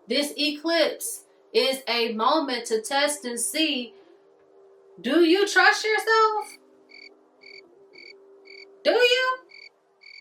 This eclipse is a moment to test and see, do you trust yourself? Do you?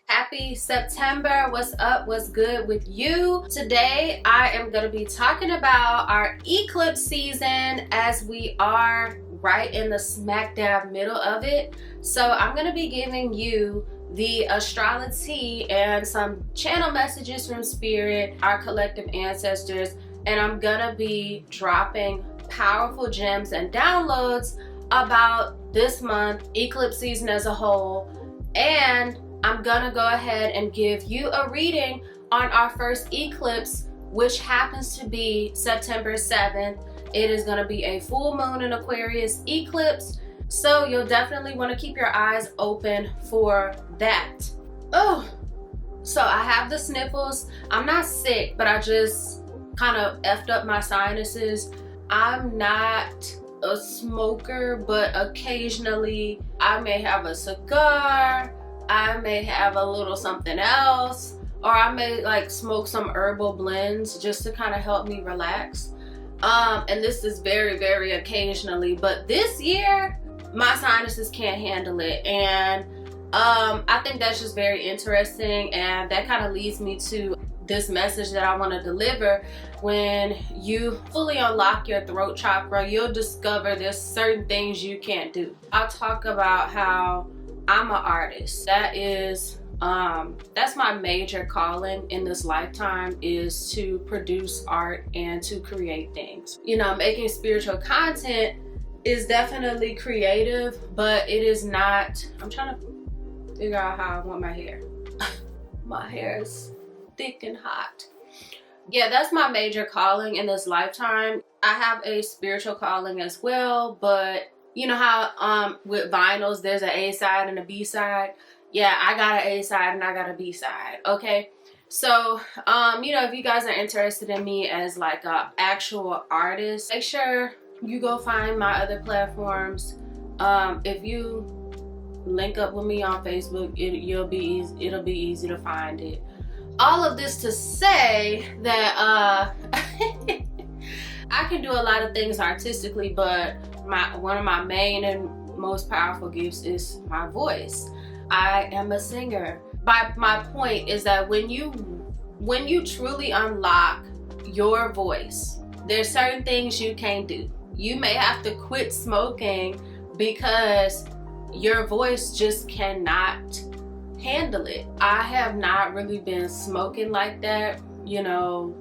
Happy September. What's up? What's good with you? Today I am going to be talking about our eclipse season as we are right in the smack dab middle of it. So I'm going to be giving you the astrology and some channel messages from spirit, our collective ancestors, and I'm going to be dropping powerful gems and downloads about this month, eclipse season as a whole, and I'm gonna go ahead and give you a reading on our first eclipse, which happens to be September 7th. It is gonna be a full moon in Aquarius eclipse, so you'll definitely wanna keep your eyes open for that. Oh, so I have the sniffles. I'm not sick, but I just kind of effed up my sinuses. I'm not a smoker, but occasionally I may have a cigar, I may have a little something else, or I may like smoke some herbal blends just to kind of help me relax. And this is very, very occasionally, but this year my sinuses can't handle it, and I think that's just very interesting, and that kind of leads me to this message that I want to deliver. When you fully unlock your throat chakra, you'll discover there's certain things you can't do. I'll talk about how I'm an artist. That is that's my major calling in this lifetime, is to produce art and to create things. You know, making spiritual content is definitely creative, but it is not. I'm trying to figure out how I want my hair. My hair is thick and hot. Yeah, that's my major calling in this lifetime. I have a spiritual calling as well, but you know how with vinyls there's an A side and a B side? Yeah, I got an A side and I got a B side. Okay, so you know, if you guys are interested in me as like a actual artist, make sure you go find my other platforms. If you link up with me on Facebook, it'll be easy to find it. All of this to say that I can do a lot of things artistically, but one of my main and most powerful gifts is my voice. I am a singer. My point is that when you truly unlock your voice, there's certain things you can't do. You may have to quit smoking because your voice just cannot handle it. I have not really been smoking like that, you know,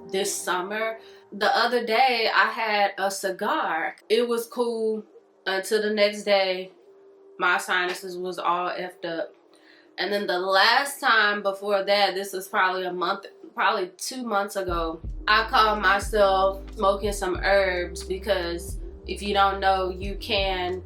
this summer. The other day I had a cigar. It was cool until the next day my sinuses was all effed up. And then the last time before that, this was probably 2 months ago, I caught myself smoking some herbs, because if you don't know, you can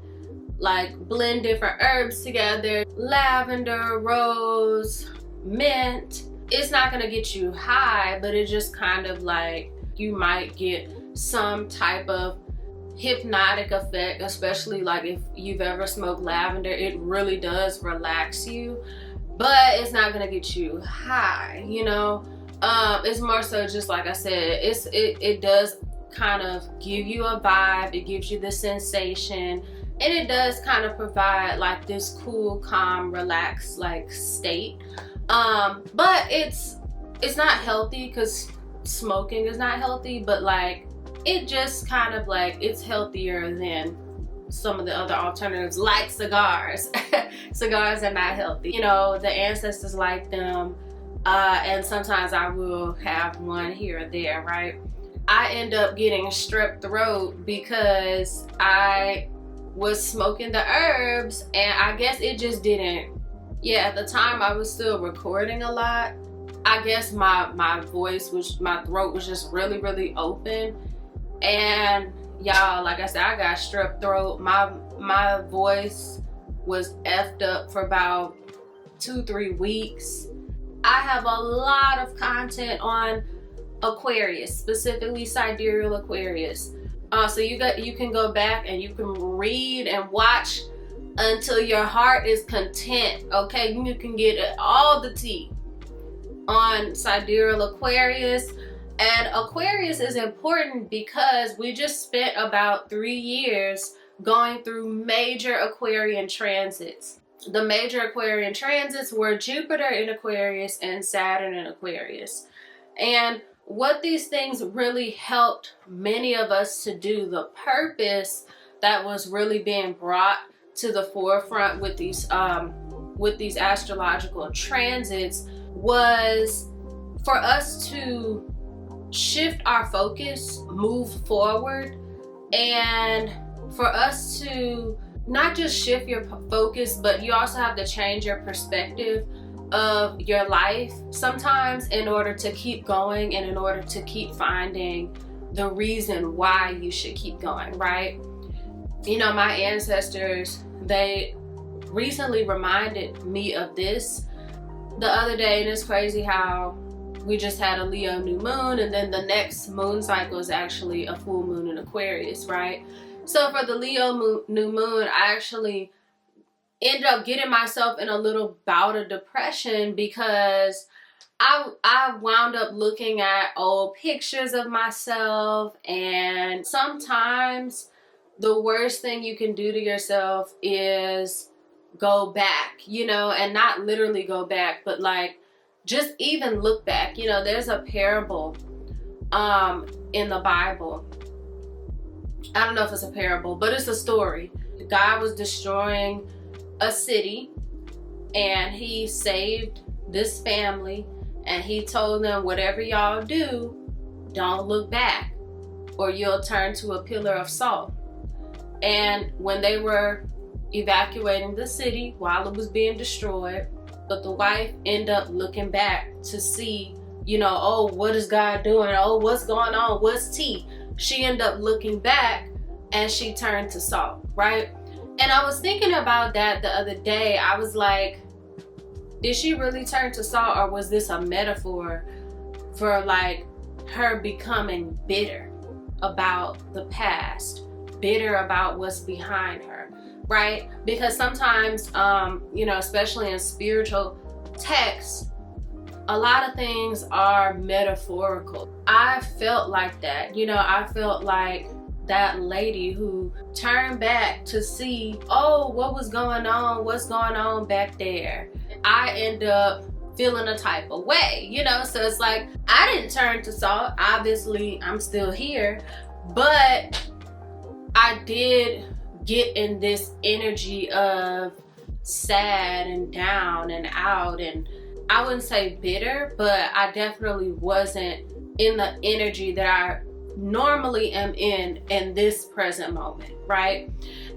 like blend different herbs together. Lavender, rose, mint. It's not gonna get you high, but it just kind of like, you might get some type of hypnotic effect, especially like if you've ever smoked lavender. It really does relax you, but it's not gonna get you high, you know. It's more so just like I said, it does kind of give you a vibe. It gives you the sensation, and it does kind of provide like this cool, calm, relaxed like state. But it's not healthy, because smoking is not healthy, but like it just kind of like, it's healthier than some of the other alternatives like cigars. Cigars are not healthy. You know, the ancestors like them, and sometimes I will have one here or there, right? I end up getting strep throat because I was smoking the herbs, and I guess it just didn't. Yeah, at the time I was still recording a lot. I guess my throat was just really, really open. And y'all, like I said, I got strep throat. My voice was effed up for about 2-3 weeks. I have a lot of content on Aquarius, specifically Sidereal Aquarius. So you can go back and you can read and watch until your heart is content. Okay, you can get all the tea on Sidereal Aquarius. And Aquarius is important because we just spent about 3 years going through major Aquarian transits. The major Aquarian transits were Jupiter in Aquarius and Saturn in Aquarius. And what these things really helped many of us to do, the purpose that was really being brought to the forefront with these astrological transits, was for us to shift our focus, move forward, and for us to not just shift your focus, but you also have to change your perspective of your life sometimes in order to keep going and in order to keep finding the reason why you should keep going, right? You know, my ancestors, they recently reminded me of this the other day, and it's crazy how we just had a Leo new moon, and then the next moon cycle is actually a full moon in Aquarius, right? So for the Leo new moon, I actually ended up getting myself in a little bout of depression because I wound up looking at old pictures of myself, and sometimes the worst thing you can do to yourself is go back, you know, and not literally go back, but like just even look back. You know, there's a parable in the Bible. I don't know if it's a parable, but it's a story. God was destroying a city and he saved this family, and he told them, whatever y'all do, don't look back or you'll turn to a pillar of salt. And when they were evacuating the city while it was being destroyed, but the wife ended up looking back to see, you know, oh, what is God doing? Oh, what's going on? What's tea? She ended up looking back and she turned to salt, right? And I was thinking about that the other day. I was like, did she really turn to salt, or was this a metaphor for like her becoming bitter about the past, bitter about what's behind her, right? Because sometimes, you know, especially in spiritual texts, a lot of things are metaphorical. I felt like that, you know, I felt like that lady who turned back to see, oh, what was going on, what's going on back there. I end up feeling a type of way, you know, so it's like, I didn't turn to salt. Obviously, I'm still here, but I did get in this energy of sad and down and out, and I wouldn't say bitter, but I definitely wasn't in the energy that I normally am in this present moment, right?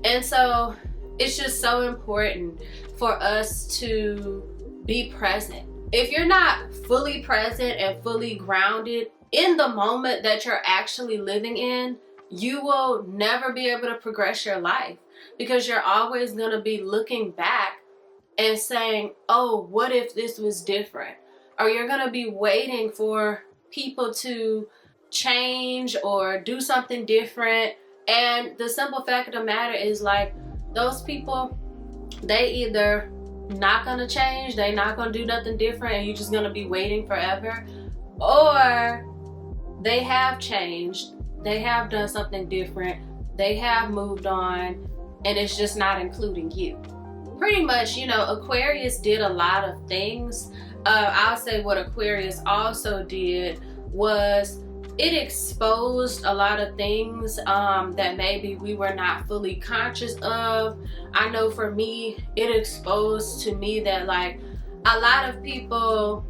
And so it's just so important for us to be present. If you're not fully present and fully grounded in the moment that you're actually living in, you will never be able to progress your life, because you're always going to be looking back and saying, oh, what if this was different? Or you're going to be waiting for people to change or do something different. And the simple fact of the matter is, like, those people, they either not going to change, they not going to do nothing different, and you're just going to be waiting forever, or they have changed, they have done something different, they have moved on, and it's just not including you. Pretty much, you know, Aquarius did a lot of things. I'll say what Aquarius also did was it exposed a lot of things that maybe we were not fully conscious of. I know for me, it exposed to me that, like, a lot of people,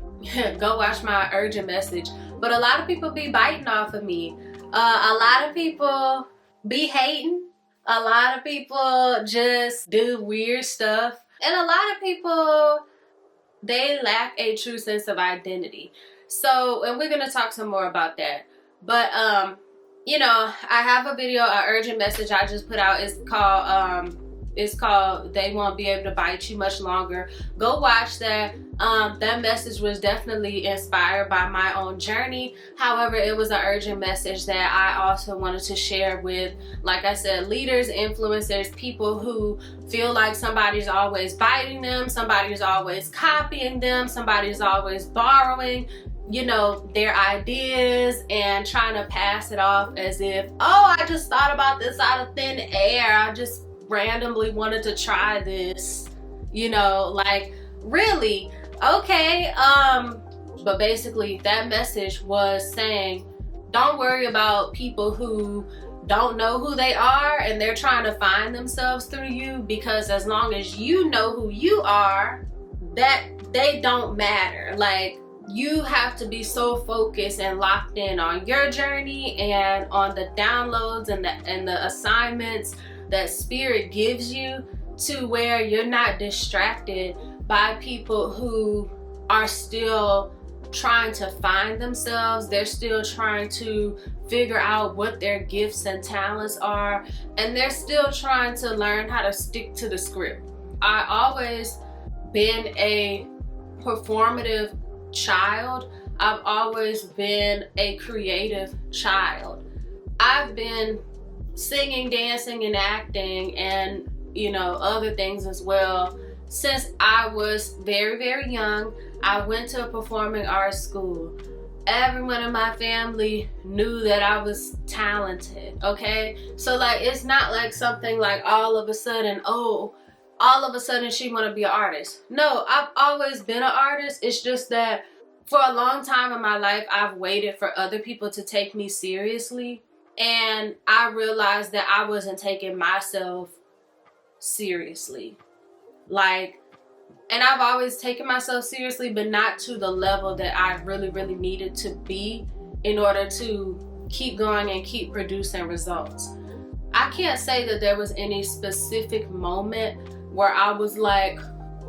go watch my urgent message, but a lot of people be biting off of me. A lot of people be hating. A lot of people just do weird stuff. And a lot of people, they lack a true sense of identity. So, and we're going to talk some more about that. But, you know, I have a video, an urgent message I just put out. It's called They Won't Be Able to Bite You Much Longer. Go watch that. That message was definitely inspired by my own journey. However, it was an urgent message that I also wanted to share with, like I said, leaders, influencers, people who feel like somebody's always biting them, somebody's always copying them, somebody's always borrowing. you know, their ideas and trying to pass it off as if, oh, I just thought about this out of thin air. I just randomly wanted to try this, you know, like, really? Okay. But basically that message was saying, don't worry about people who don't know who they are and they're trying to find themselves through you, because as long as you know who you are, that they don't matter. Like, you have to be so focused and locked in on your journey and on the downloads and the assignments that spirit gives you, to where you're not distracted by people who are still trying to find themselves. They're still trying to figure out what their gifts and talents are, and they're still trying to learn how to stick to the script. I always been a performative child. I've always been a creative child. I've been singing, dancing, and acting, and, you know, other things as well since I was very, very young. I went to a performing arts school. Everyone in my family knew that I was talented, okay? So, like, it's not like something like all of a sudden, oh, all of a sudden she want to be an artist. No, I've always been an artist. It's just that for a long time in my life, I've waited for other people to take me seriously. And I realized that I wasn't taking myself seriously. Like, and I've always taken myself seriously, but not to the level that I really, really needed to be in order to keep going and keep producing results. I can't say that there was any specific moment where I was like,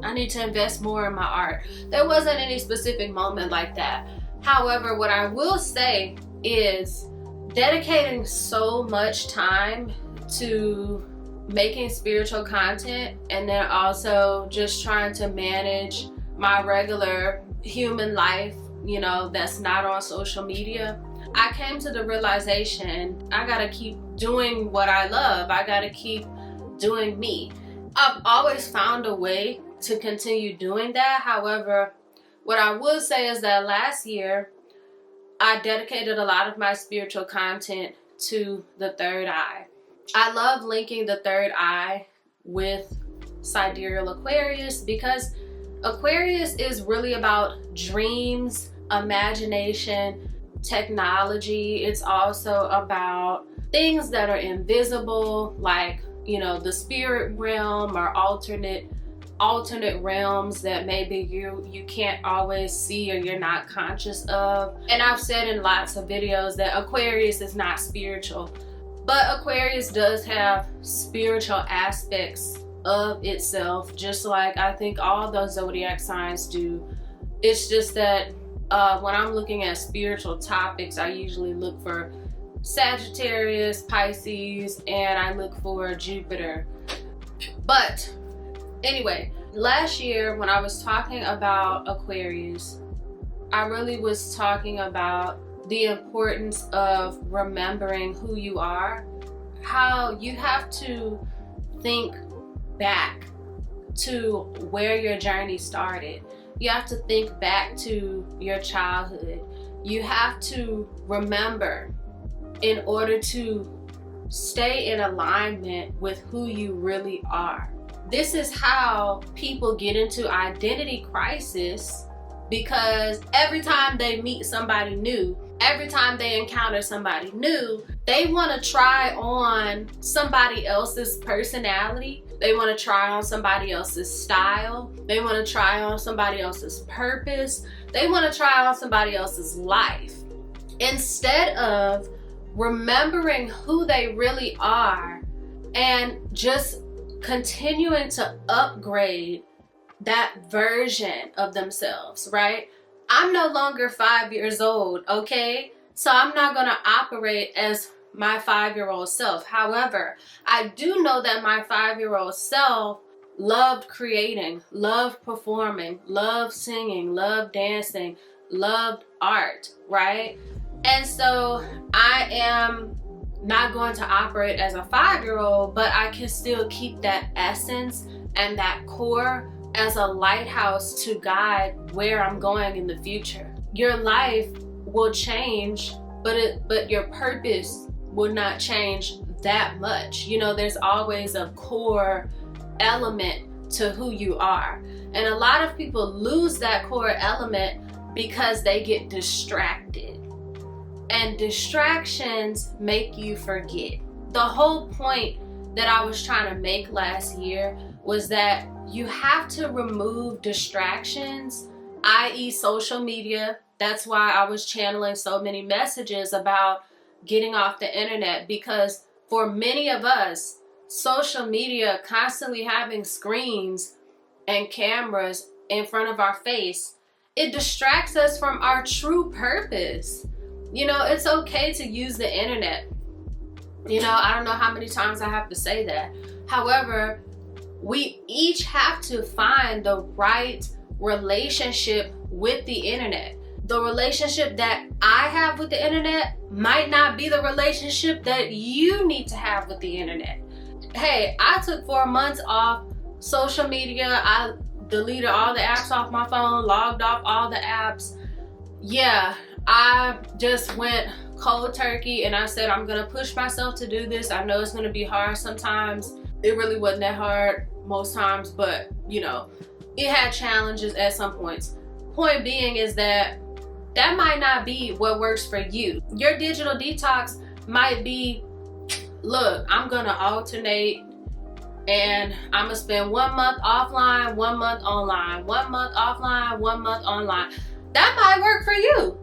I need to invest more in my art. There wasn't any specific moment like that. However, what I will say is dedicating so much time to making spiritual content, and then also just trying to manage my regular human life, you know, that's not on social media, I came to the realization I gotta keep doing what I love. I gotta keep doing me. I've always found a way to continue doing that. However, what I would say is that last year I dedicated a lot of my spiritual content to the third eye. I love linking the third eye with Sidereal Aquarius, because Aquarius is really about dreams, imagination, technology. It's also about things that are invisible, like, you know, the spirit realm or alternate realms that maybe you can't always see or you're not conscious of. And I've said in lots of videos that Aquarius is not spiritual, but Aquarius does have spiritual aspects of itself, just like I think all those zodiac signs do. It's just that when I'm looking at spiritual topics, I usually look for Sagittarius, Pisces, and I look for Jupiter. But anyway, last year when I was talking about Aquarius, I really was talking about the importance of remembering who you are, how you have to think back to where your journey started. You have to think back to your childhood. You have to remember in order to stay in alignment with who you really are. This is how people get into identity crisis, because every time they meet somebody new, every time they encounter somebody new, they want to try on somebody else's personality. They want to try on somebody else's style. They want to try on somebody else's purpose. They want to try on somebody else's life, instead of remembering who they really are and just continuing to upgrade that version of themselves, right? I'm no longer 5 years old, okay? So I'm not gonna operate as my 5-year-old self. However, I do know that my 5-year-old self loved creating, loved performing, loved singing, loved dancing, loved art, right? And so I am not going to operate as a 5-year-old, but I can still keep that essence and that core as a lighthouse to guide where I'm going in the future. your life will change, but your purpose will not change that much. You know, there's always a core element to who you are. And a lot of people lose that core element because they get distracted. And distractions make you forget. The whole point that I was trying to make last year was that you have to remove distractions, i.e. social media. That's why I was channeling so many messages about getting off the internet, because for many of us, social media, constantly having screens and cameras in front of our face, it distracts us from our true purpose. You know, it's okay to use the internet. You know, I don't know how many times I have to say that. However, we each have to find the right relationship with the internet. The relationship that I have with the internet might not be the relationship that you need to have with the internet. Hey, I took 4 months off social media. I deleted all the apps off my phone, logged off all the apps. Yeah, I just went cold turkey and I said, I'm gonna push myself to do this. I know it's gonna be hard sometimes. It really wasn't that hard most times, but you know, it had challenges at some points. Point being is that might not be what works for you. Your digital detox might be, look, I'm gonna alternate and I'm gonna spend 1 month offline, 1 month online, 1 month offline, 1 month online. That might work for you.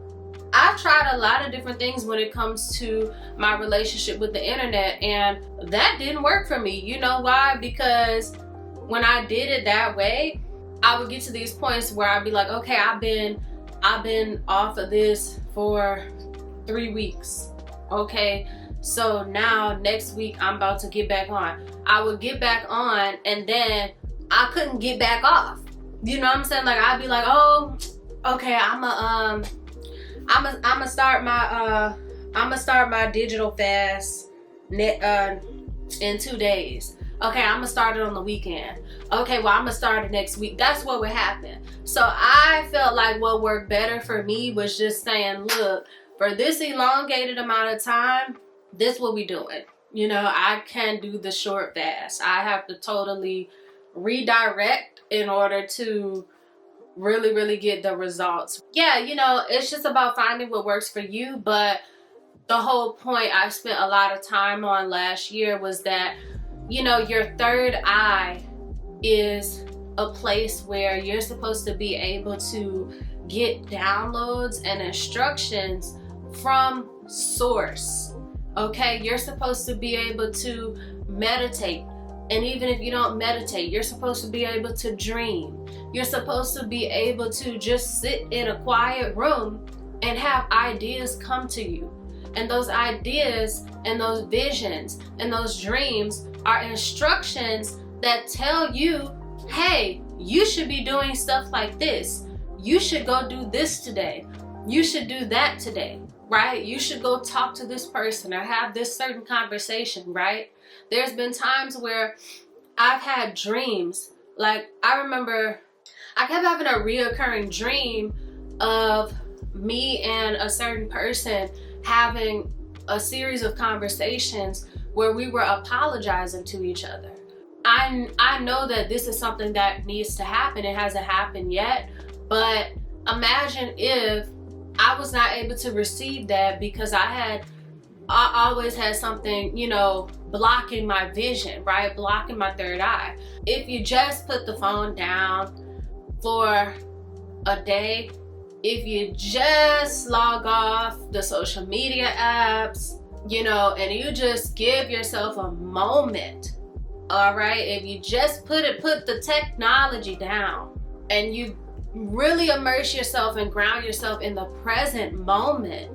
I've tried a lot of different things when it comes to my relationship with the internet, and that didn't work for me. You know why? Because when I did it that way, I would get to these points where I'd be like, okay, I've been off of this for 3 weeks. Okay, so now next week I'm about to get back on. I would get back on and then I couldn't get back off. You know what I'm saying? Like I'd be like, oh, okay, I'm gonna start my digital fast in 2 days. Okay, I'm gonna start it on the weekend. Okay, well, I'm gonna start it next week. That's what would happen. So I felt like what worked better for me was just saying, look, for this elongated amount of time, this what we doing. You know, I can't do the short fast. I have to totally redirect in order to really get the results. Yeah, you know, it's just about finding what works for you. But the whole point I spent a lot of time on last year was that, you know, your third eye is a place where you're supposed to be able to get downloads and instructions from source. Okay, you're supposed to be able to meditate. And even if you don't meditate, you're supposed to be able to dream. You're supposed to be able to just sit in a quiet room and have ideas come to you. And those ideas and those visions and those dreams are instructions that tell you, hey, you should be doing stuff like this. You should go do this today. You should do that today, right? You should go talk to this person or have this certain conversation, right? There's been times where I've had dreams. Like, I remember I kept having a reoccurring dream of me and a certain person having a series of conversations where we were apologizing to each other. I know that this is something that needs to happen. It hasn't happened yet, but imagine if I was not able to receive that because I always had something, you know, blocking my vision, right? Blocking my third eye. If you just put the phone down for a day, if you just log off the social media apps, you know, and you just give yourself a moment, all right? If you just put the technology down and you really immerse yourself and ground yourself in the present moment,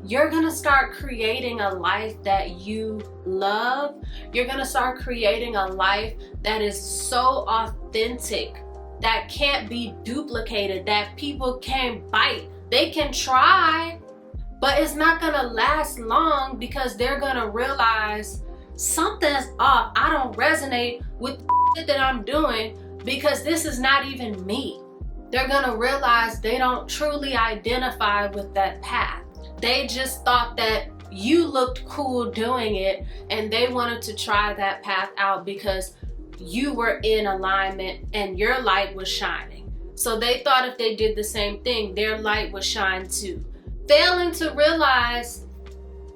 you're gonna start creating a life that you love. You're gonna start creating a life that is so authentic, that can't be duplicated, that people can't bite. They can try, but it's not gonna last long because they're gonna realize something's off. I don't resonate with the that I'm doing because this is not even me. they're gonna realize they don't truly identify with that path. They just thought that you looked cool doing it and they wanted to try that path out because you were in alignment and your light was shining. So they thought if they did the same thing, their light would shine too. Failing to realize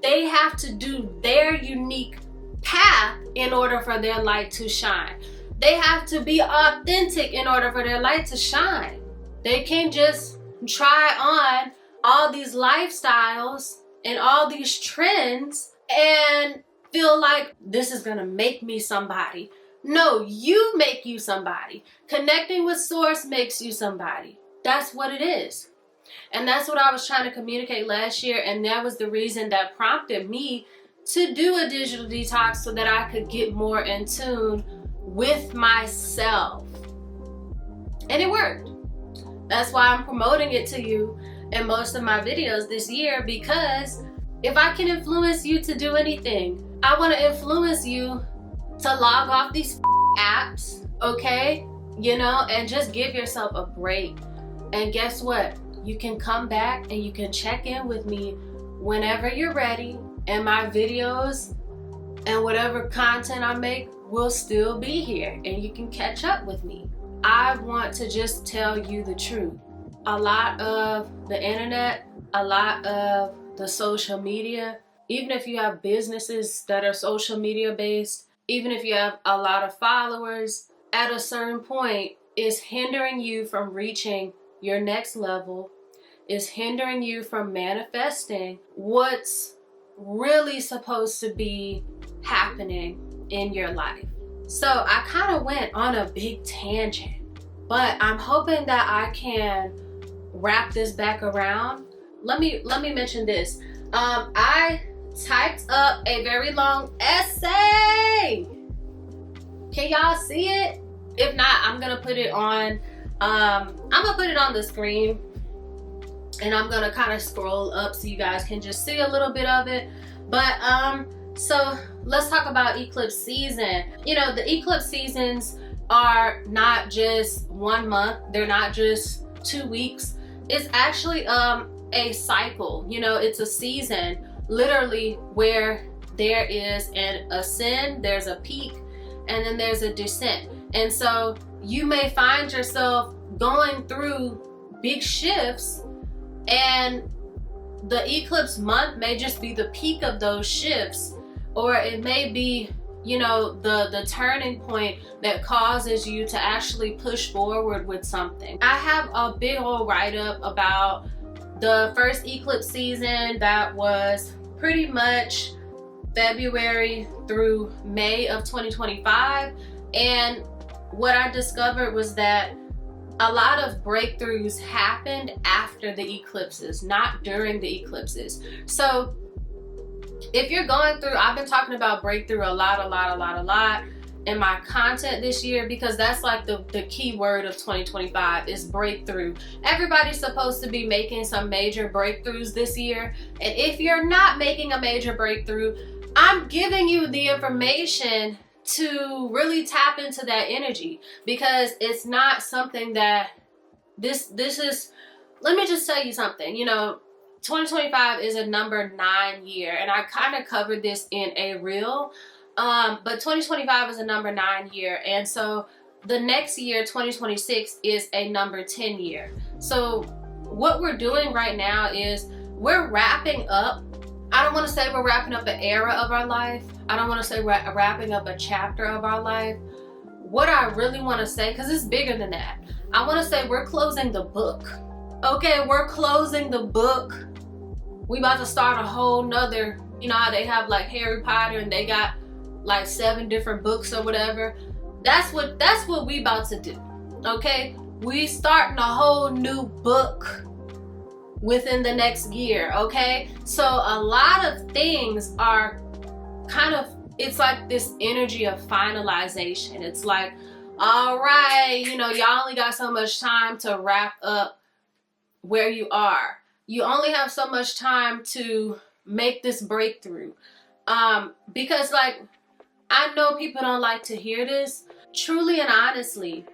they have to do their unique path in order for their light to shine. They have to be authentic in order for their light to shine. They can't just try on all these lifestyles and all these trends and feel like this is gonna make me somebody. No, you make you somebody. Connecting with Source makes you somebody. That's what it is. And that's what I was trying to communicate last year, and that was the reason that prompted me to do a digital detox so that I could get more in tune with myself. And it worked. That's why I'm promoting it to you in most of my videos this year, because if I can influence you to do anything, I want to influence you to log off these apps, okay? You know, and just give yourself a break. And guess what? You can come back and you can check in with me whenever you're ready, and my videos and whatever content I make will still be here, and you can catch up with me. I want to just tell you the truth. A lot of the internet, a lot of the social media, even if you have businesses that are social media based, even if you have a lot of followers, at a certain point is hindering you from reaching your next level, is hindering you from manifesting what's really supposed to be happening in your life. So I kind of went on a big tangent, but I'm hoping that I can wrap this back around. Let me mention this. I typed up a very long essay. Can y'all see it? If not, I'm gonna put it on. I'm gonna put it on the screen, and I'm gonna kind of scroll up so you guys can just see a little bit of it. But so let's talk about eclipse season. You know, the eclipse seasons are not just 1 month. They're not just 2 weeks. It's actually a cycle. You know, it's a season literally where there is an ascend, there's a peak, and then there's a descent. And so you may find yourself going through big shifts, and the eclipse month may just be the peak of those shifts, or it may be, you know, the turning point that causes you to actually push forward with something. I have a big old write-up about the first eclipse season that was pretty much February through May of 2025, and what I discovered was that a lot of breakthroughs happened after the eclipses, not during the eclipses. So if you're going through, I've been talking about breakthrough a lot in my content this year, because that's like the key word of 2025 is breakthrough. Everybody's supposed to be making some major breakthroughs this year, and if you're not making a major breakthrough, I'm giving you the information to really tap into that energy, because it's not something that this is. Let me just tell you something. You know, 2025 is a number 9 year, and I kind of covered this in a reel, but 2025 is a number 9 year, and so the next year, 2026, is a number 10 year. So what we're doing right now is we're wrapping up. I don't want to say we're wrapping up an era of our life. I don't want to say we're wrapping up a chapter of our life. What I really want to say, because it's bigger than that, I want to say we're closing the book. Okay, we're closing the book. We about to start a whole nother, you know how they have like Harry Potter and they got like 7 different books or whatever. That's what we about to do. Okay, we starting a whole new book within the next year. Okay, so a lot of things are kind of, it's like this energy of finalization. It's like, all right, you know, y'all only got so much time to wrap up where you are. You only have so much time to make this breakthrough. Because like, I know people don't like to hear this. Truly and honestly,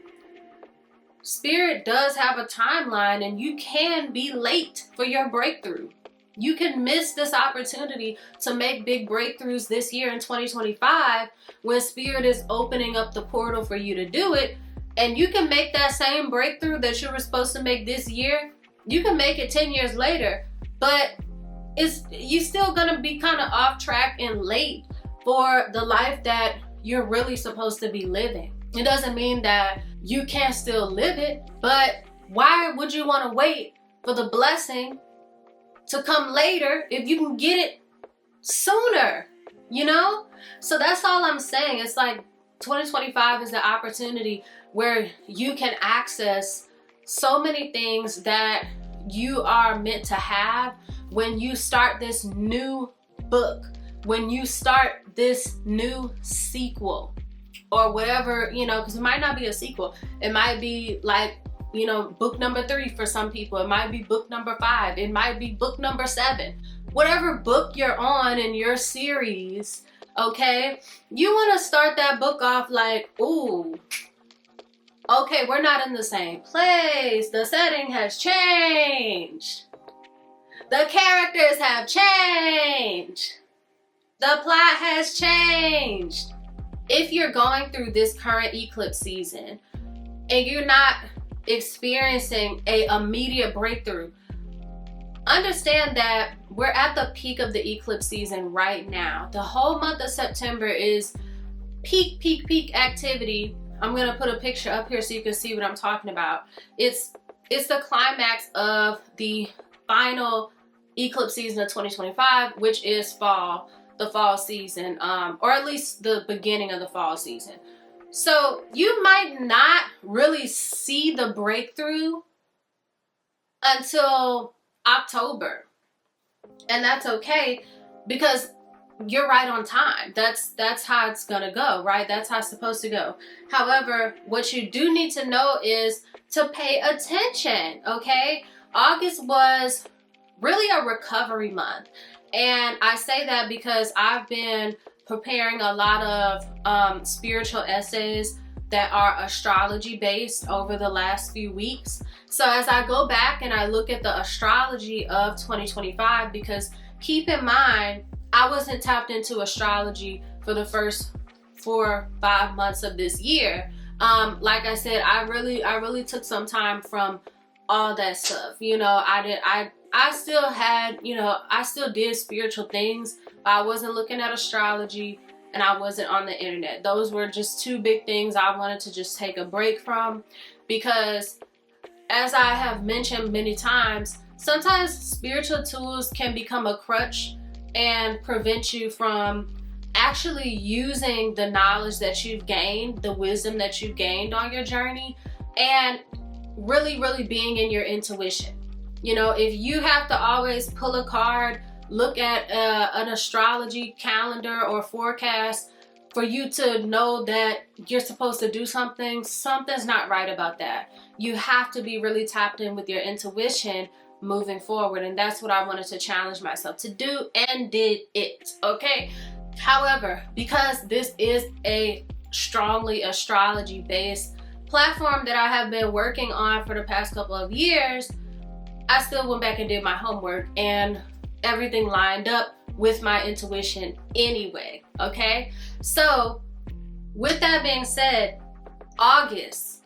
Spirit does have a timeline, and you can be late for your breakthrough. You can miss this opportunity to make big breakthroughs this year in 2025 when Spirit is opening up the portal for you to do it. And you can make that same breakthrough that you were supposed to make this year. You can make it 10 years later, but you still gonna be kind of off track and late for the life that you're really supposed to be living. It doesn't mean that you can't still live it, but why would you want to wait for the blessing to come later if you can get it sooner, you know? So that's all I'm saying. It's like 2025 is the opportunity where you can access so many things that you are meant to have when you start this new book, when you start this new sequel or whatever, you know, because it might not be a sequel. It might be like, you know, book number 3 for some people. It might be book number 5. It might be book number 7. Whatever book you're on in your series, okay, you want to start that book off like, ooh, okay, we're not in the same place. The setting has changed. The characters have changed. The plot has changed. If you're going through this current eclipse season and you're not experiencing a immediate breakthrough, understand that we're at the peak of the eclipse season right now. The whole month of September is peak activity. I'm going to put a picture up here so you can see what I'm talking about. It's the climax of the final eclipse season of 2025, which is fall, the fall season, or at least the beginning of the fall season. So you might not really see the breakthrough until October. And that's okay, because you're right on time. That's how it's gonna go, right? That's how it's supposed to go. However, what you do need to know is to pay attention, okay? August was really a recovery month. And I say that because I've been preparing a lot of spiritual essays that are astrology based over the last few weeks. So as I go back and I look at the astrology of 2025, because keep in mind, I wasn't tapped into astrology for the first 4-5 months of this year. Like I said, I really took some time from all that stuff. You know, I still had, you know, I still did spiritual things, but I wasn't looking at astrology and I wasn't on the internet. Those were just two big things I wanted to just take a break from, because as I have mentioned many times, sometimes spiritual tools can become a crutch and prevent you from actually using the knowledge that you've gained, the wisdom that you've gained on your journey, and really being in your intuition. You know, if you have to always pull a card, look at an astrology calendar or forecast for you to know that you're supposed to do something, something's not right about that. You have to be really tapped in with your intuition moving forward, and that's what I wanted to challenge myself to do, and did it, okay? However, because this is a strongly astrology based platform that I have been working on for the past couple of years, I still went back and did my homework, and everything lined up with my intuition anyway, okay? So with that being said, August,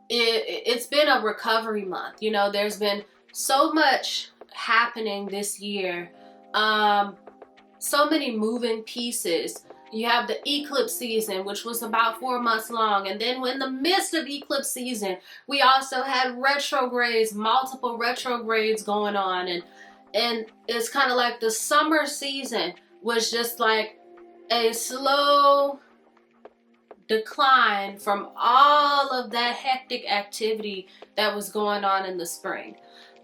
it's been a recovery month. You know, there's been so much happening this year, so many moving pieces. You have the eclipse season, which was about 4 months long. And then in the midst of eclipse season, we also had retrogrades, multiple retrogrades going on. And it's kind of like the summer season was just like a slow decline from all of that hectic activity that was going on in the spring.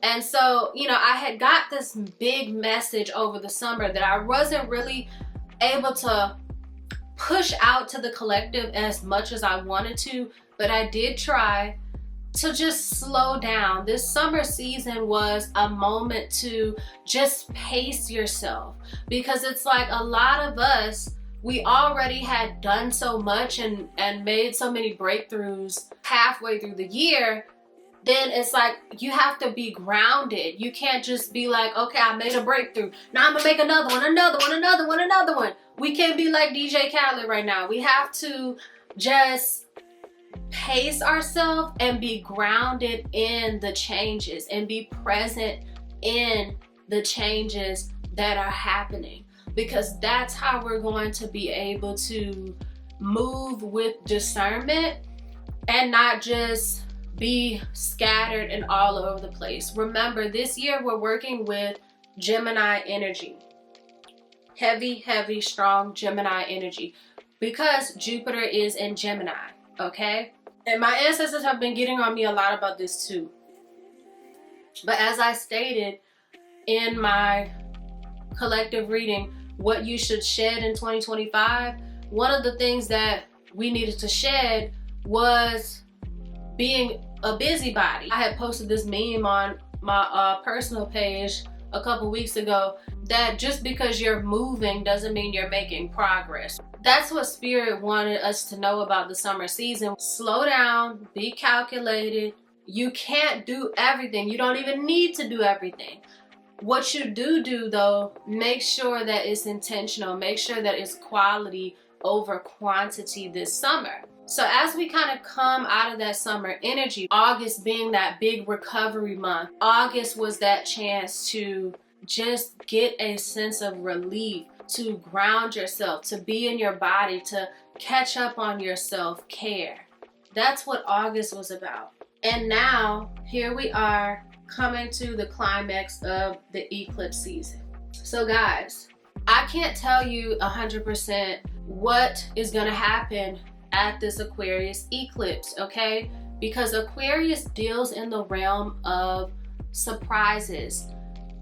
And so, you know, I had got this big message over the summer that I wasn't really able to push out to the collective as much as I wanted to, but I did try to just slow down. This summer season was a moment to just pace yourself, because it's like a lot of us we already had done so much and made so many breakthroughs halfway through the year, then it's like you have to be grounded. You can't just be like, okay, I made a breakthrough, now I'm gonna make another one, another one. We can't be like DJ Khaled right now. We have to just pace ourselves and be grounded in the changes and be present in the changes that are happening, because that's how we're going to be able to move with discernment and not just be scattered and all over the place. Remember, this year we're working with Gemini energy. Heavy, strong Gemini energy, because Jupiter is in Gemini, okay? And my ancestors have been getting on me a lot about this too. But as I stated in my collective reading, what you should shed in 2025, one of the things that we needed to shed was being a busybody. I had posted this meme on my personal page a couple weeks ago, that just because you're moving doesn't mean you're making progress. That's what Spirit wanted us to know about the summer season. Slow down, be calculated. You can't do everything. You don't even need to do everything. What you do though, make sure that it's intentional. Make sure that it's quality over quantity this summer. So as we kind of come out of that summer energy, August being that big recovery month, August was that chance to just get a sense of relief, to ground yourself, to be in your body, to catch up on your self-care. That's what August was about. And now, here we are coming to the climax of the eclipse season. So guys, I can't tell you 100% what is gonna happen at this Aquarius eclipse, okay? Because Aquarius deals in the realm of surprises.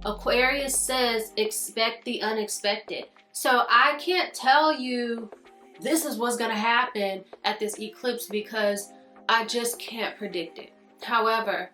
Aquarius says, expect the unexpected. So I can't tell you this is what's gonna happen at this eclipse, because I just can't predict it. However,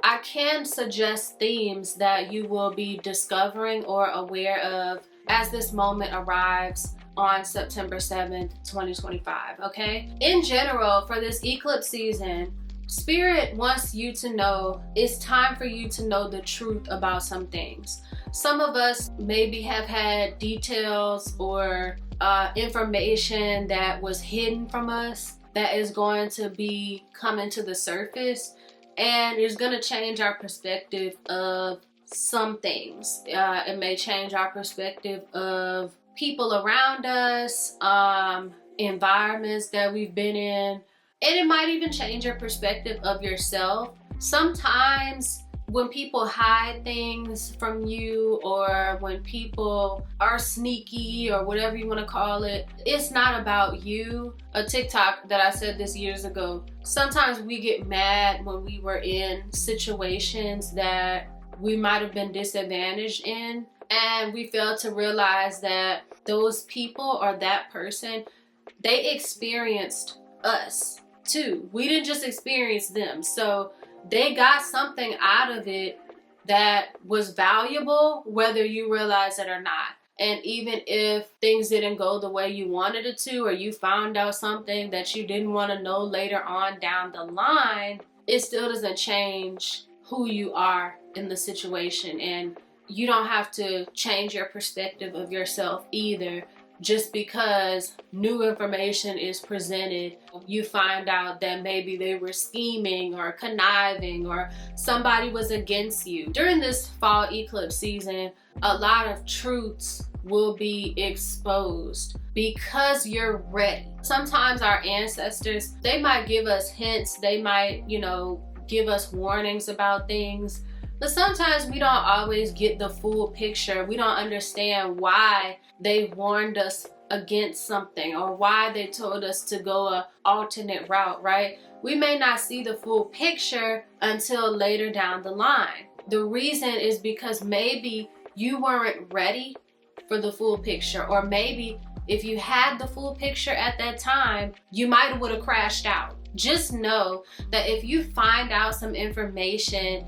I can suggest themes that you will be discovering or aware of as this moment arrives on September 7th, 2025, okay? In general, for this eclipse season, Spirit wants you to know it's time for you to know the truth about some things. Some of us maybe have had details or information that was hidden from us that is going to be coming to the surface, and it's going to change our perspective of some things. It may change our perspective of people around us, environments that we've been in, and it might even change your perspective of yourself. Sometimes when people hide things from you, or when people are sneaky or whatever you want to call it, it's not about you. A TikTok that I said this years ago, sometimes we get mad when we were in situations that we might have been disadvantaged in, and we fail to realize that those people or that person, they experienced us too. We didn't just experience them. So they got something out of it that was valuable, whether you realize it or not. And even if things didn't go the way you wanted it to, or you found out something that you didn't want to know later on down the line, it still doesn't change who you are in the situation. And you don't have to change your perspective of yourself either. Just because new information is presented, you find out that maybe they were scheming or conniving, or somebody was against you. During this fall eclipse season, a lot of truths will be exposed because you're ready. Sometimes our ancestors, they might give us hints, they might, give us warnings about things, but sometimes we don't always get the full picture. We don't understand why they warned us against something, or why they told us to go an alternate route, right? We may not see the full picture until later down the line. The reason is because maybe you weren't ready for the full picture, or maybe if you had the full picture at that time, you might would have crashed out. Just know that if you find out some information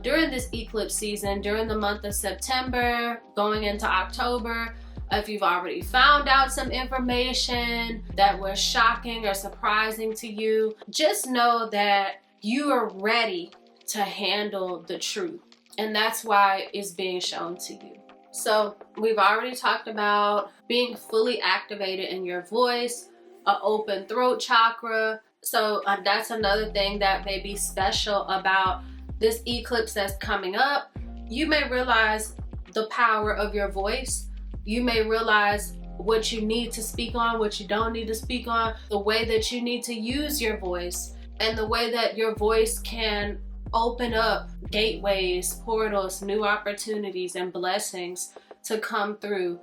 during this eclipse season, during the month of September, going into October, if you've already found out some information that was shocking or surprising to you, just know that you are ready to handle the truth. And that's why it's being shown to you. So we've already talked about being fully activated in your voice, an open throat chakra. So that's another thing that may be special about this eclipse that's coming up. You may realize the power of your voice. You may realize what you need to speak on, what you don't need to speak on, the way that you need to use your voice, and the way that your voice can open up gateways, portals, new opportunities, and blessings to come through.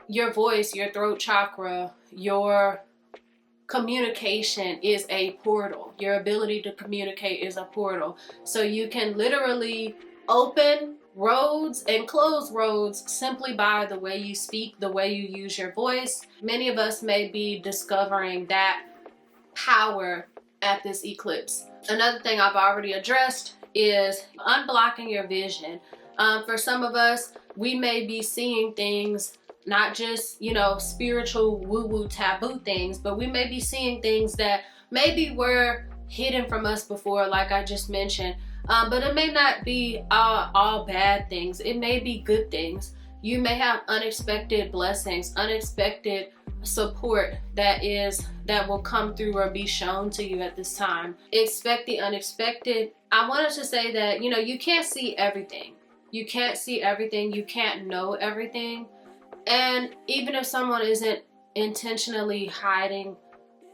Your voice, your throat chakra, your communication is a portal. Your ability to communicate is a portal. So you can literally open roads and close roads simply by the way you speak, the way you use your voice. Many of us may be discovering that power at this eclipse. Another thing I've already addressed is unblocking your vision. For some of us, we may be seeing things, not just, spiritual woo-woo taboo things, but we may be seeing things that maybe were hidden from us before, like I just mentioned. But it may not be all bad things. It may be good things. You may have unexpected blessings, unexpected support that will come through or be shown to you at this time. Expect the unexpected. I wanted to say that, you can't see everything. You can't see everything. You can't know everything. And even if someone isn't intentionally hiding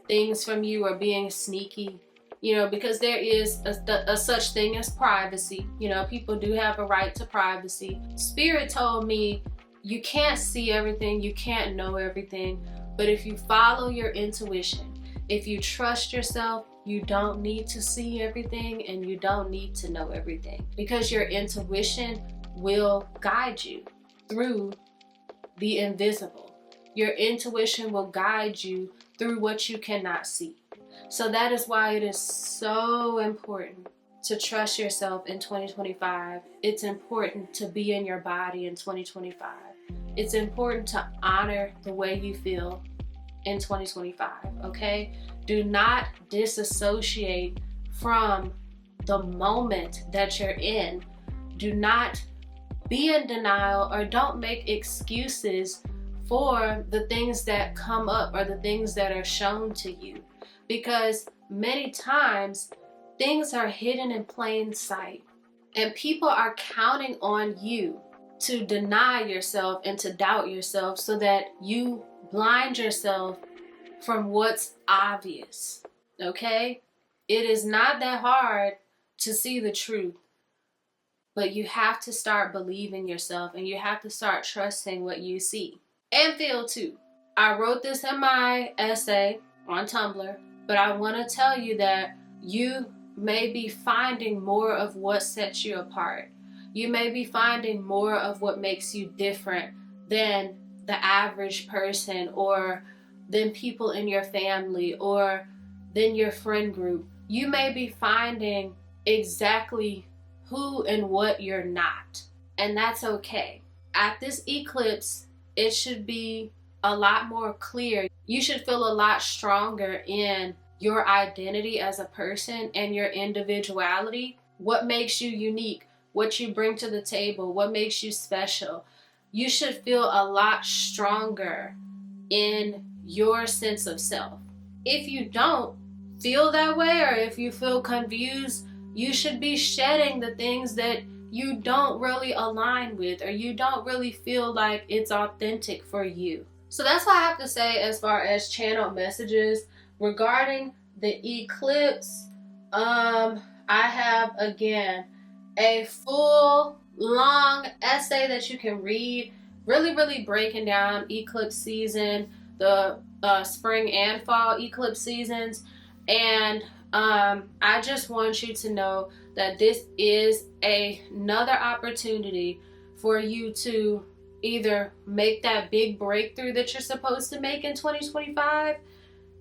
things from you or being sneaky, because there is a such thing as privacy. People do have a right to privacy. Spirit told me you can't see everything, you can't know everything, but if you follow your intuition, if you trust yourself, you don't need to see everything and you don't need to know everything, because your intuition will guide you through the invisible. Your intuition will guide you through what you cannot see. So that is why it is so important to trust yourself in 2025. It's important to be in your body in 2025. It's important to honor the way you feel in 2025, okay? Do not disassociate from the moment that you're in. Do not be in denial or don't make excuses for the things that come up or the things that are shown to you. Because many times things are hidden in plain sight and people are counting on you to deny yourself and to doubt yourself so that you blind yourself from what's obvious, okay? It is not that hard to see the truth, but you have to start believing yourself and you have to start trusting what you see and feel too. I wrote this in my essay on Tumblr, but I want to tell you that you may be finding more of what sets you apart. You may be finding more of what makes you different than the average person or than people in your family or than your friend group. You may be finding exactly who and what you're not, and that's okay. At this eclipse, it should be a lot more clear. You should feel a lot stronger in your identity as a person and your individuality. What makes you unique, what you bring to the table, what makes you special. You should feel a lot stronger in your sense of self. If you don't feel that way or if you feel confused, you should be shedding the things that you don't really align with or you don't really feel like it's authentic for you. So that's what I have to say as far as channel messages regarding the eclipse. I have again a full long essay that you can read, really breaking down eclipse season, the spring and fall eclipse seasons, and I just want you to know that this is another opportunity for you to either make that big breakthrough that you're supposed to make in 2025.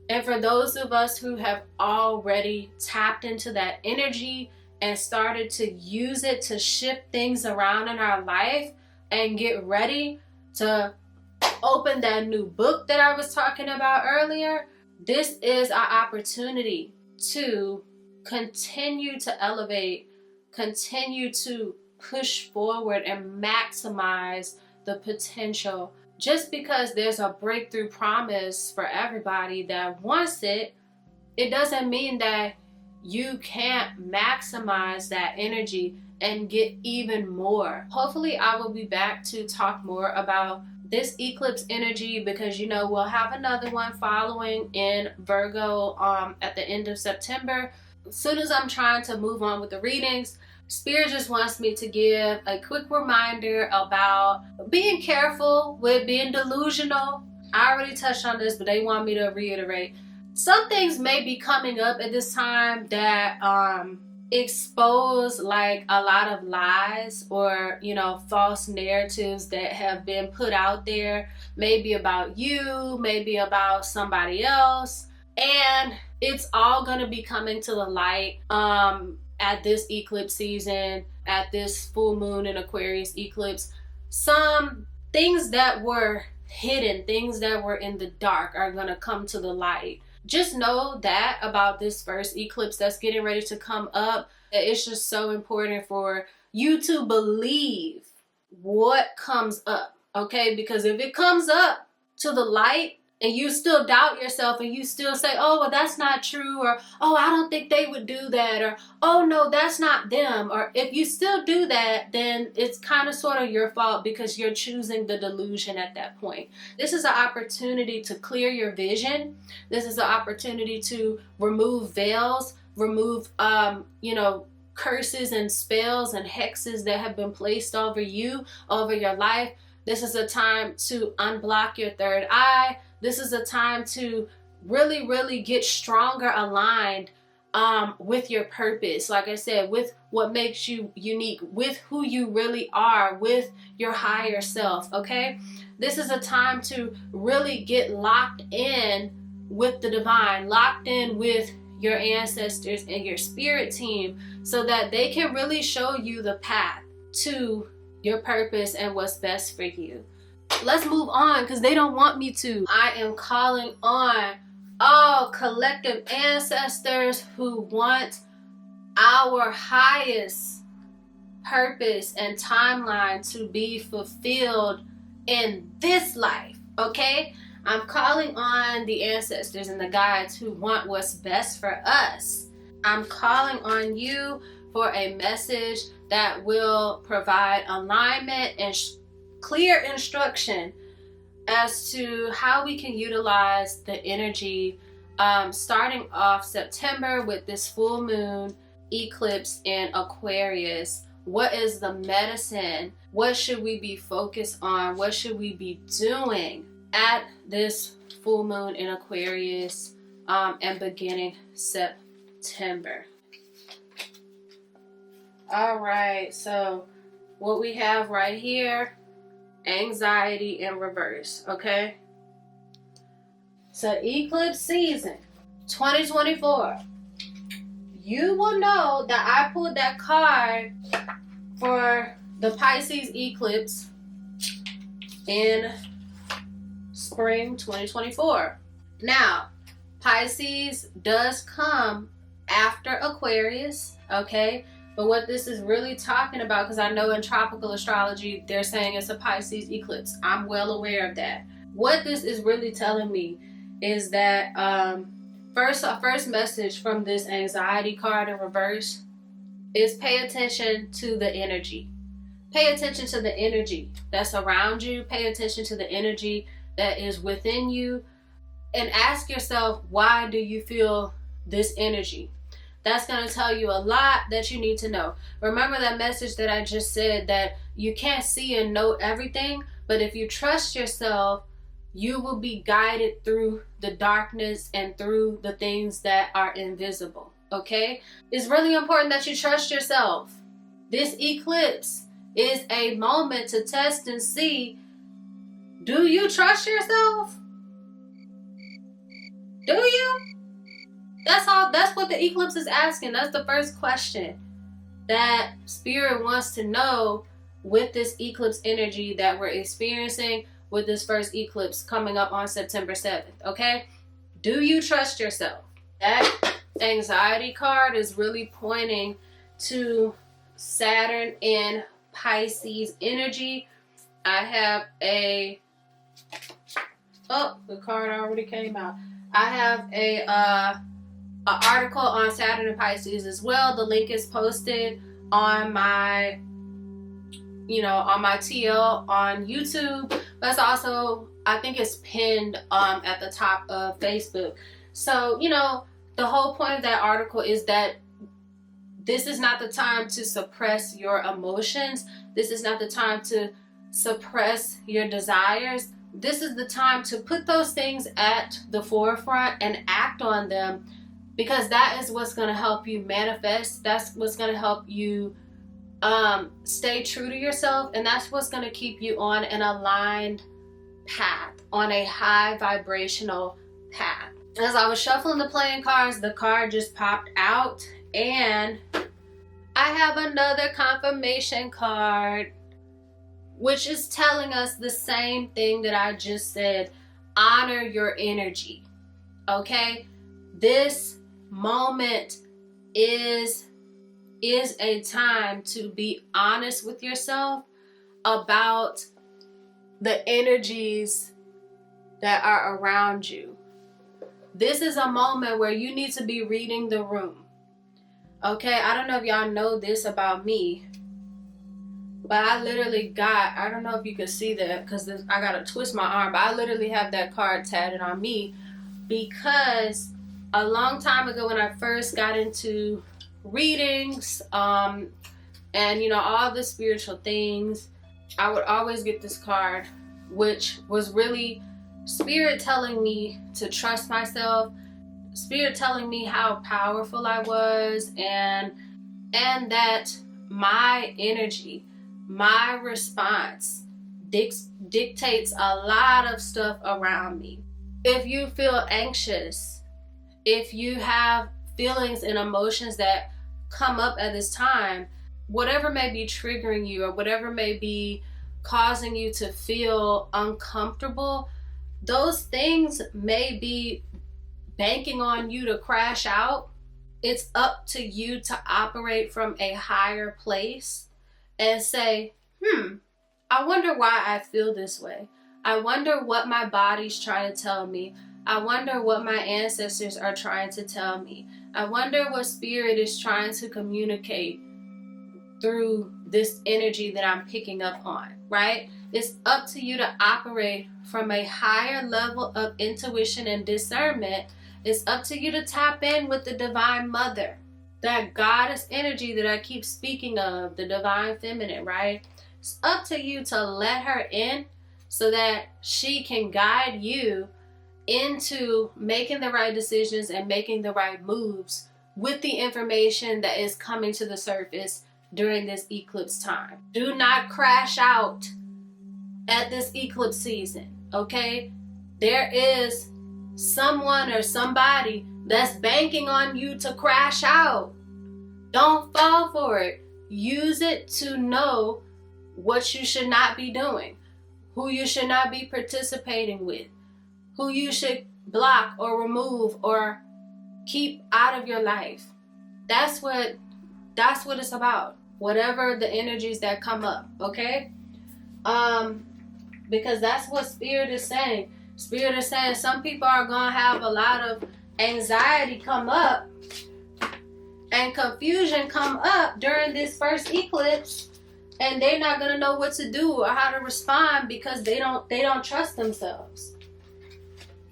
And for those of us who have already tapped into that energy and started to use it to shift things around in our life and get ready to open that new book that I was talking about earlier, this is our opportunity to continue to elevate, continue to push forward and maximize the potential. Just because there's a breakthrough promise for everybody that wants it, it doesn't mean that you can't maximize that energy and get even more. Hopefully I will be back to talk more about this eclipse energy, because we'll have another one following in Virgo at the end of September. As soon as I'm trying to move on with the readings, Spirit just wants me to give a quick reminder about being careful with being delusional. I already touched on this, but they want me to reiterate. Some things may be coming up at this time that expose like a lot of lies or false narratives that have been put out there, maybe about you, maybe about somebody else, and it's all going to be coming to the light at this eclipse season, at this full moon in Aquarius eclipse. Some things that were hidden, things that were in the dark are going to come to the light. Just know that about this first eclipse that's getting ready to come up, it's just so important for you to believe what comes up, okay? Because if it comes up to the light and you still doubt yourself and you still say, oh, well, that's not true, or, oh, I don't think they would do that, or, oh, no, that's not them, or if you still do that, then it's kind of sort of your fault because you're choosing the delusion at that point. This is an opportunity to clear your vision. This is an opportunity to remove veils, remove, curses and spells and hexes that have been placed over you, over your life. This is a time to unblock your third eye. This is a time to really, really get stronger aligned with your purpose. Like I said, with what makes you unique, with who you really are, with your higher self, okay? This is a time to really get locked in with the divine, locked in with your ancestors and your spirit team, so that they can really show you the path to your purpose and what's best for you. Let's move on, because they don't want me to. I am calling on all collective ancestors who want our highest purpose and timeline to be fulfilled in this life, okay? I'm calling on the ancestors and the guides who want what's best for us. I'm calling on you for a message that will provide alignment and clear instruction as to how we can utilize the energy starting off September with this full moon eclipse in Aquarius. What is the medicine? What should we be focused on? What should we be doing at this full moon in Aquarius and beginning September? All right, so what we have right here, anxiety in reverse, okay? So eclipse season 2024. You will know that I pulled that card for the Pisces eclipse in spring 2024. Now, Pisces does come after Aquarius, okay? But what this is really talking about, because I know in tropical astrology, they're saying it's a Pisces eclipse. I'm well aware of that. What this is really telling me is that first message from this anxiety card in reverse is pay attention to the energy. Pay attention to the energy that's around you. Pay attention to the energy that is within you. And ask yourself, why do you feel this energy? That's going to tell you a lot that you need to know. Remember that message that I just said, that you can't see and know everything, but if you trust yourself, you will be guided through the darkness and through the things that are invisible, okay? It's really important that you trust yourself. This eclipse is a moment to test and see, do you trust yourself? Do you? That's what the eclipse is asking. That's the first question that Spirit wants to know with this eclipse energy that we're experiencing, with this first eclipse coming up on September 7th, okay? Do you trust yourself? That anxiety card is really pointing to Saturn in Pisces energy. I have the card already came out. I have an article on Saturn and Pisces as well. The link is posted on my on my TL on YouTube, but it's also, I think it's pinned at the top of Facebook. So, the whole point of that article is that this is not the time to suppress your emotions. This is not the time to suppress your desires. This is the time to put those things at the forefront and act on them, because that is what's going to help you manifest. That's what's going to help you stay true to yourself, and that's what's going to keep you on an aligned path, on a high vibrational path. As I was shuffling the playing cards, the card just popped out, and I have another confirmation card, which is telling us the same thing that I just said. Honor your energy, okay? This moment is a time to be honest with yourself about the energies that are around you. This is a moment where you need to be reading the room. Okay, I don't know if y'all know this about me, but I literally got, I don't know if you can see that because I got to twist my arm, but I literally have that card tatted on me because a long time ago when I first got into readings and all the spiritual things, I would always get this card, which was really Spirit telling me to trust myself, Spirit telling me how powerful I was, and that my energy, my response dictates a lot of stuff around me. If you feel anxious, if you have feelings and emotions that come up at this time, whatever may be triggering you or whatever may be causing you to feel uncomfortable, those things may be banking on you to crash out. It's up to you to operate from a higher place and say, I wonder why I feel this way. I wonder what my body's trying to tell me. I wonder what my ancestors are trying to tell me. I wonder what Spirit is trying to communicate through this energy that I'm picking up on, right? It's up to you to operate from a higher level of intuition and discernment. It's up to you to tap in with the Divine Mother, that goddess energy that I keep speaking of, the Divine Feminine, right? It's up to you to let her in so that she can guide you into making the right decisions and making the right moves with the information that is coming to the surface during this eclipse time. Do not crash out at this eclipse season, okay? There is someone or somebody that's banking on you to crash out. Don't fall for it. Use it to know what you should not be doing, who you should not be participating with, who you should block or remove or keep out of your life. That's what it's about. Whatever the energies that come up, okay? Because that's what Spirit is saying. Spirit is saying some people are going to have a lot of anxiety come up and confusion come up during this first eclipse, and they're not going to know what to do or how to respond because they don't trust themselves.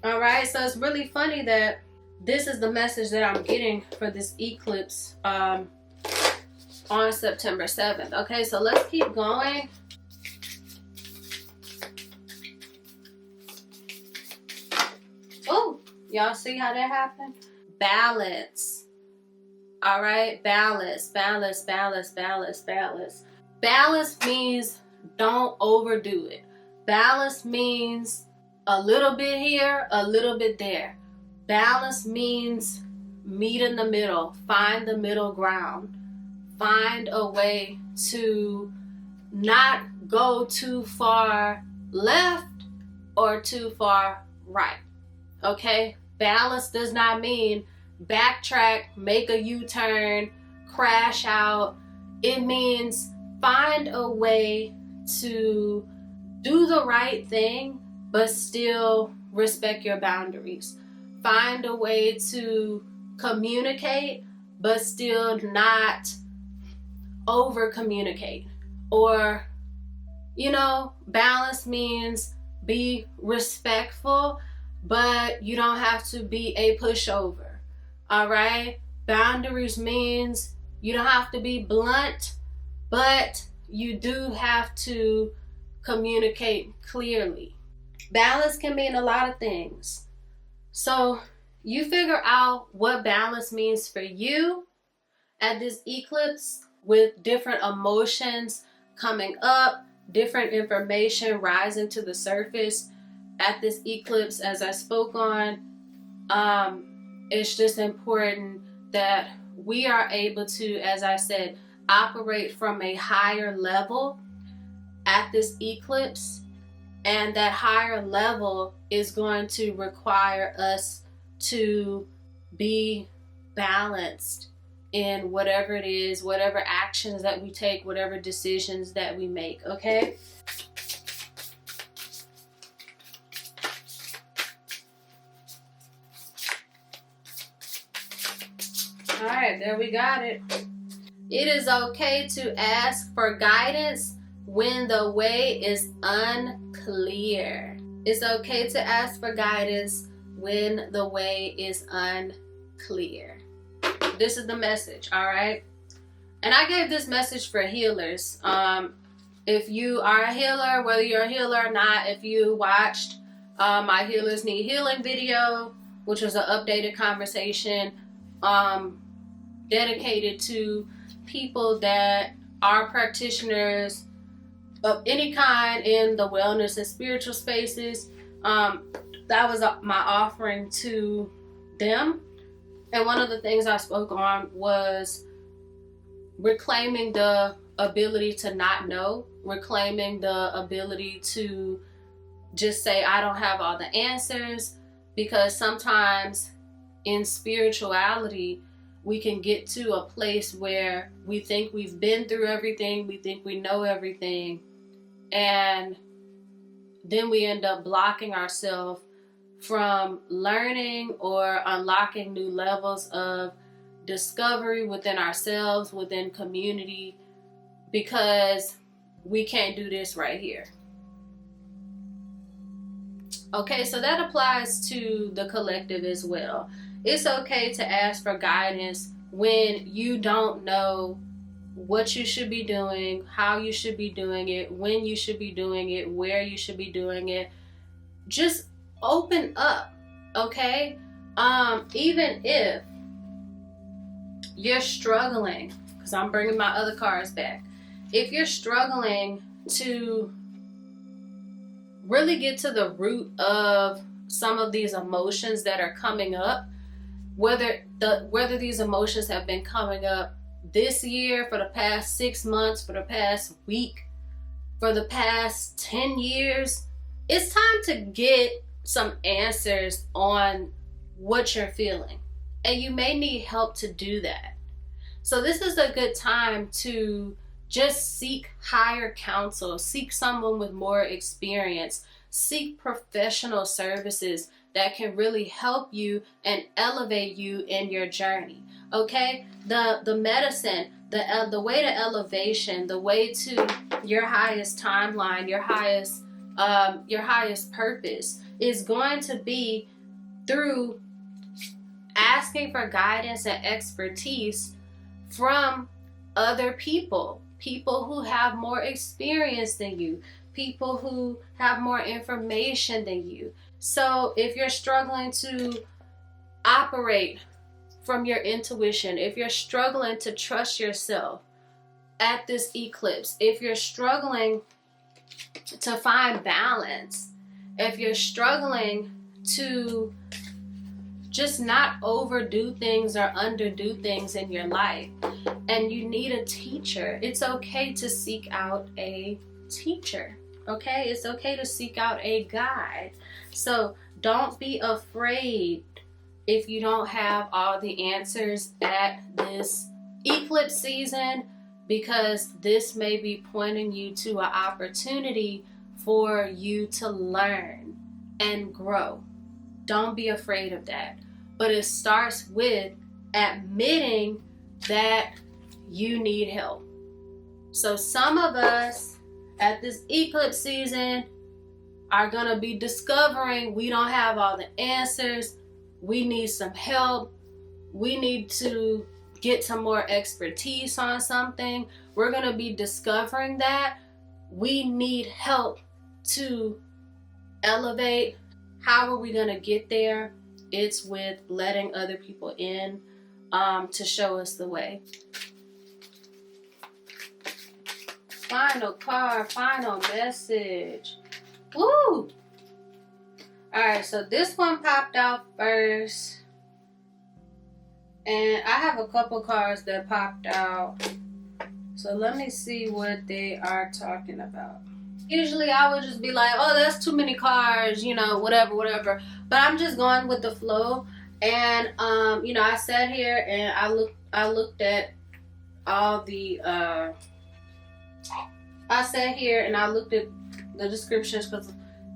All right, so it's really funny that this is the message that I'm getting for this eclipse on September 7th. Okay, so let's keep going. Oh, y'all see how that happened? Balance. All right, balance, balance, balance, balance, balance. Balance means don't overdo it. Balance means a little bit here, a little bit there. Balance means meet in the middle, find the middle ground. Find a way to not go too far left or too far right. Okay? Balance does not mean backtrack, make a U-turn, crash out. It means find a way to do the right thing, but still respect your boundaries. Find a way to communicate, but still not over communicate. Or, balance means be respectful, but you don't have to be a pushover. All right? Boundaries means you don't have to be blunt, but you do have to communicate clearly. Balance can mean a lot of things. So you figure out what balance means for you at this eclipse, with different emotions coming up, different information rising to the surface at this eclipse. As I spoke on, it's just important that we are able to, as I said, operate from a higher level at this eclipse. And that higher level is going to require us to be balanced in whatever it is, whatever actions that we take, whatever decisions that we make, okay? All right, there we got it. It is okay to ask for guidance when the way is unclear. It's okay to ask for guidance when the way is unclear. This is the message, all right? And I gave this message for healers. If you are a healer, whether you're a healer or not, if you watched my Healers Need Healing video, which was an updated conversation dedicated to people that are practitioners of any kind in the wellness and spiritual spaces, that was my offering to them. And one of the things I spoke on was reclaiming the ability to not know, reclaiming the ability to just say, I don't have all the answers, because sometimes in spirituality, we can get to a place where we think we've been through everything, we think we know everything, and then we end up blocking ourselves from learning or unlocking new levels of discovery within ourselves, within community, because we can't do this right here. Okay, so that applies to the collective as well. It's okay to ask for guidance when you don't know what you should be doing, how you should be doing it, when you should be doing it, where you should be doing it. Just open up, okay? Even if you're struggling, because I'm bringing my other cards back. If you're struggling to really get to the root of some of these emotions that are coming up, whether these emotions have been coming up this year, for the past 6 months, for the past week, for the past 10 years, it's time to get some answers on what you're feeling. And you may need help to do that. So this is a good time to just seek higher counsel, seek someone with more experience, seek professional services that can really help you and elevate you in your journey. Okay? The medicine, the way to elevation, the way to your highest timeline, your highest purpose is going to be through asking for guidance and expertise from other people who have more experience than you, people who have more information than you. So if you're struggling to operate from your intuition, if you're struggling to trust yourself at this eclipse, if you're struggling to find balance, if you're struggling to just not overdo things or underdo things in your life, and you need a teacher, it's okay to seek out a teacher. okay? It's okay to seek out a guide. So don't be afraid if you don't have all the answers at this eclipse season, because this may be pointing you to an opportunity for you to learn and grow. Don't be afraid of that. But it starts with admitting that you need help. So some of us at this eclipse season are going to be discovering we don't have all the answers. We need some help. We need to get some more expertise on something. We're going to be discovering that we need help to elevate. How are we going to get there? It's with letting other people in to show us the way. Final card, final message. Woo! Alright, so this one popped out first. And I have a couple cards that popped out. So let me see what they are talking about. Usually I would just be like, oh, that's too many cards, you know, whatever. But I'm just going with the flow. And, you know, I sat here and I looked at all the, I sat here and I looked at the descriptions because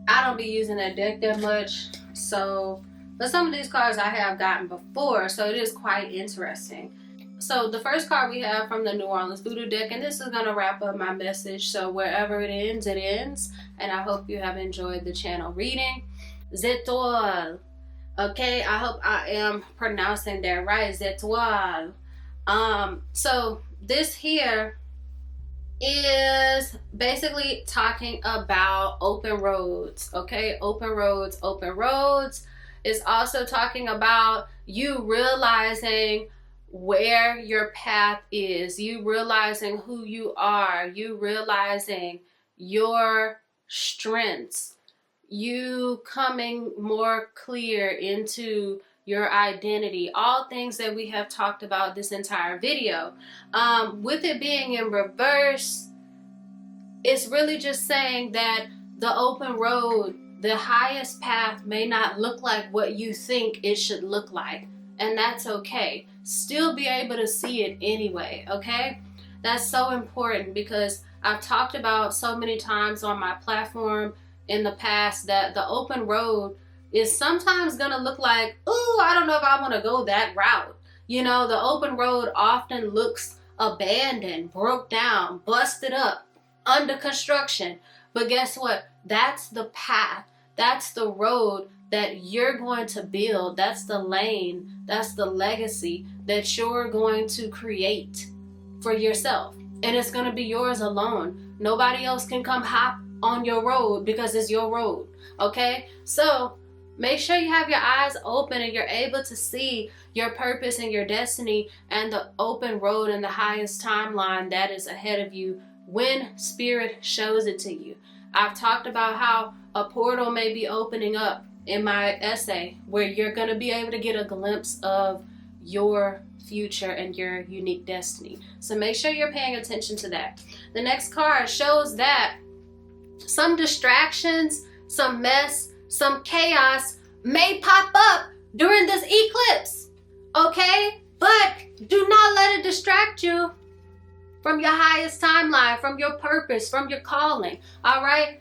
I don't be using that deck that much. So, but some of these cards I have gotten before, so it is quite interesting. So the first card we have from the New Orleans Voodoo deck, and this is going to wrap up my message. So wherever it ends, it ends. And I hope you have enjoyed the channel reading. Zétoile. Okay, I hope I am pronouncing that right. Zétoile. So this here is basically talking about open roads. Okay, open roads. It's also talking about you realizing where your path is, you realizing who you are, you realizing your strengths, you coming more clear into your identity, all things that we have talked about this entire video. With it being in reverse, it's really just saying that the open road, the highest path may not look like what you think it should look like, and that's okay. Still be able to see it anyway, okay? That's so important because I've talked about so many times on my platform in the past that the open road is sometimes gonna look like, oh, I don't know if I want to go that route. You know, the open road often looks abandoned, broke down, busted up, under construction. But guess what? That's the path. That's the road that you're going to build. That's the lane. That's the legacy that you're going to create for yourself. And it's going to be yours alone. Nobody else can come hop on your road because it's your road. Okay? So make sure you have your eyes open and you're able to see your purpose and your destiny and the open road and the highest timeline that is ahead of you when Spirit shows it to you. I've talked about how a portal may be opening up in my essay where you're going to be able to get a glimpse of your future and your unique destiny. So make sure you're paying attention to that. The next card shows that some distractions, some mess, some chaos may pop up during this eclipse, okay? But do not let it distract you from your highest timeline, from your purpose, from your calling, all right?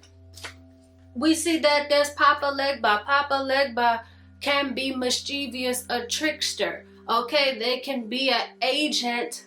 We see that there's Papa Legba. Papa Legba can be mischievous, a trickster, okay? They can be an agent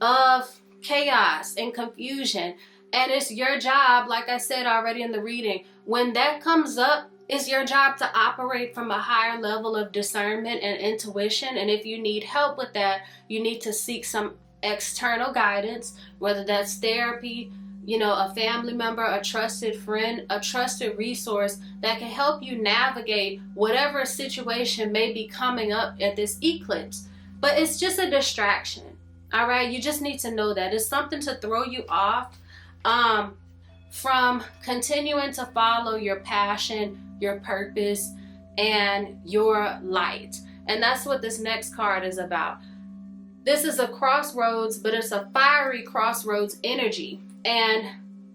of chaos and confusion. And it's your job, like I said already in the reading, when that comes up, it's your job to operate from a higher level of discernment and intuition. And if you need help with that, you need to seek some external guidance, whether that's therapy, you know, a family member, a trusted friend, a trusted resource that can help you navigate whatever situation may be coming up at this eclipse. But it's just a distraction, all right? You just need to know that. It's something to throw you off from continuing to follow your passion, your purpose, and your light. And that's what this next card is about. This is a crossroads, but it's a fiery crossroads energy. And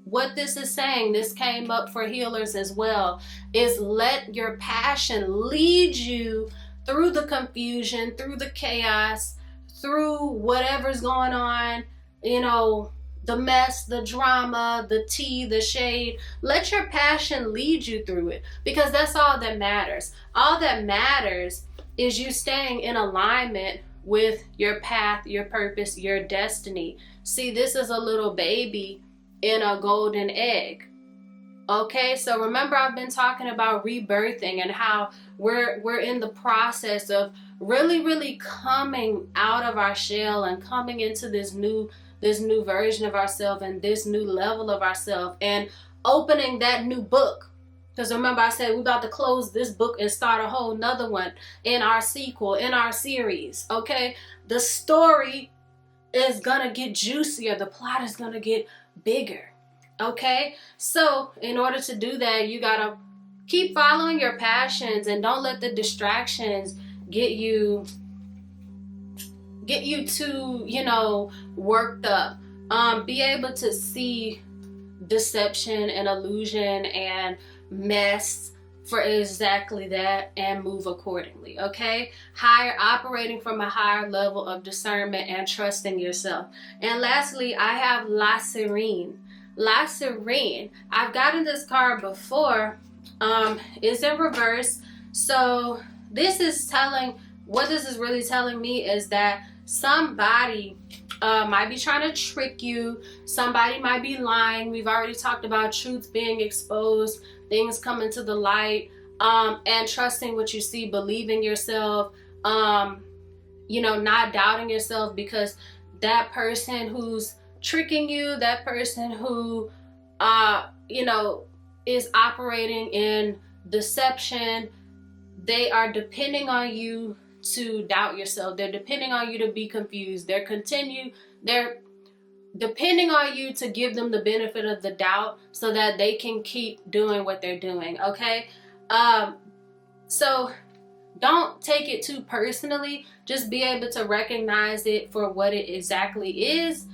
what this is saying, this came up for healers as well, is let your passion lead you through the confusion, through the chaos, through whatever's going on, you know, the mess, the drama, the tea, the shade. Let your passion lead you through it, because that's all that matters. All that matters is you staying in alignment with your path, your purpose, your destiny. See, this is a little baby in a golden egg. Okay, so remember, I've been talking about rebirthing and how we're in the process of really coming out of our shell and coming into this new version of ourselves and this new level of ourselves and opening that new book. Because remember, I said we're about to close this book and start a whole nother one in our sequel, in our series. Okay, the story is gonna get juicier, the plot is gonna get bigger. Okay, so in order to do that, you gotta keep following your passions and don't let the distractions get you too, you know, worked up. Be able to see deception and illusion and mess for exactly that and move accordingly. Okay, operating from a higher level of discernment and trusting yourself. And lastly, I have La Serene. La Serene, I've gotten this card before. It's in reverse. So this is what this is really telling me is that somebody might be trying to trick you. Somebody might be lying. We've already talked about truth being exposed, things coming to the light, and trusting what you see, believing yourself, you know, not doubting yourself, because that person who's tricking you, that person who, you know, is operating in deception, they are depending on you to doubt yourself. They're depending on you to be confused. They're depending on you to give them the benefit of the doubt so that they can keep doing what they're doing. Okay, so don't take it too personally. Just be able to recognize it for what it exactly is.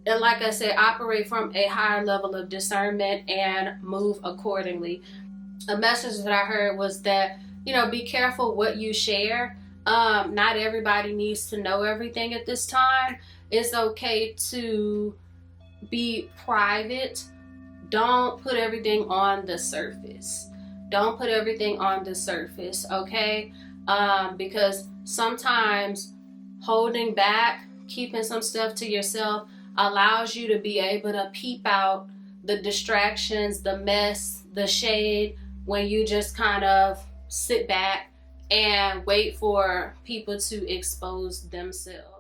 And like I said, operate from a higher level of discernment and move accordingly. A message that I heard was that, you know, be careful what you share. Not everybody needs to know everything at this time. It's okay to be private. Don't put everything on the surface. Don't put everything on the surface, okay? Because sometimes holding back, keeping some stuff to yourself allows you to be able to peep out the distractions, the mess, the shade, when you just kind of sit back and wait for people to expose themselves.